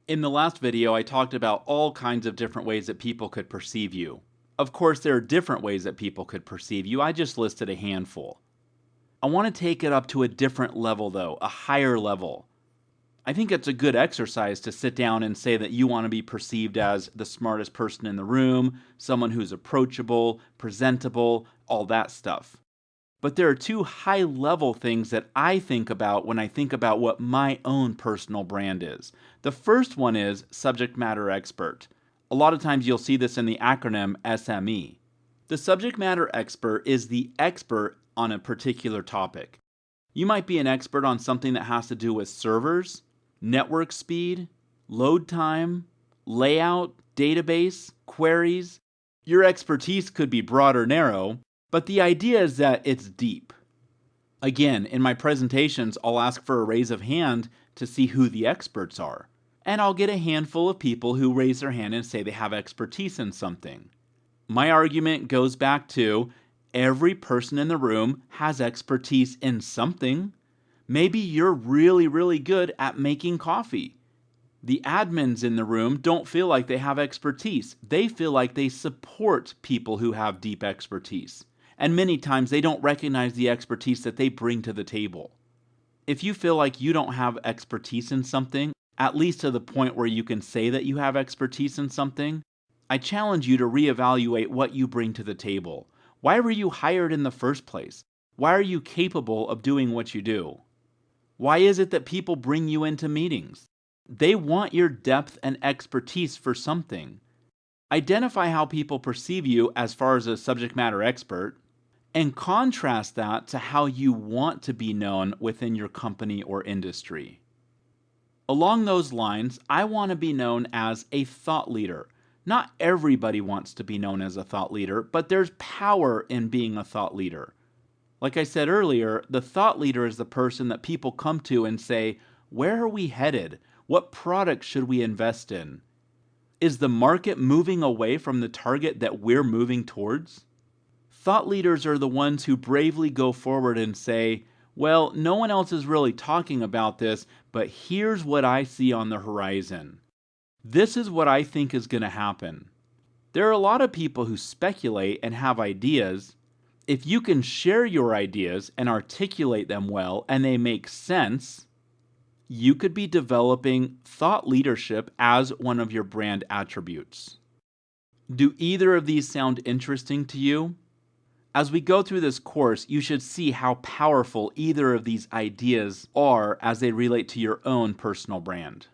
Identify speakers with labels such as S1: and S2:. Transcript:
S1: In the last video, I talked about all kinds of different ways that people could perceive you. Of course, there are different ways that people could perceive you. I just listed a handful. I want to take it up to a different level, though, a higher level. I think it's a good exercise to sit down and say that you want to be perceived as the smartest person in the room, someone who's approachable, presentable, all that stuff. But there are two high-level things that I think about when I think about what my own personal brand is. The first one is subject matter expert. A lot of times you'll see this in the acronym SME. The subject matter expert is the expert on a particular topic. You might be an expert on something that has to do with servers, network speed, load time, layout, database, queries. Your expertise could be broad or narrow, but the idea is that it's deep. Again, in my presentations, I'll ask for a raise of hand to see who the experts are. And I'll get a handful of people who raise their hand and say they have expertise in something. My argument goes back to every person in the room has expertise in something. Maybe you're really good at making coffee. The admins in the room don't feel like they have expertise. They feel like they support people who have deep expertise. And many times they don't recognize the expertise that they bring to the table. If you feel like you don't have expertise in something, at least to the point where you can say that you have expertise in something, I challenge you to reevaluate what you bring to the table. Why were you hired in the first place? Why are you capable of doing what you do? Why is it that people bring you into meetings? They want your depth and expertise for something. Identify how people perceive you as far as a subject matter expert, and contrast that to how you want to be known within your company or industry. Along those lines, I want to be known as a thought leader. Not everybody wants to be known as a thought leader, but there's power in being a thought leader. Like I said earlier, the thought leader is the person that people come to and say, where are we headed? What product should we invest in? Is the market moving away from the target that we're moving towards? Thought leaders are the ones who bravely go forward and say, well, no one else is really talking about this, but here's what I see on the horizon. This is what I think is going to happen. There are a lot of people who speculate and have ideas. If you can share your ideas and articulate them well and they make sense, you could be developing thought leadership as one of your brand attributes. Do either of these sound interesting to you? As we go through this course, you should see how powerful either of these ideas are as they relate to your own personal brand.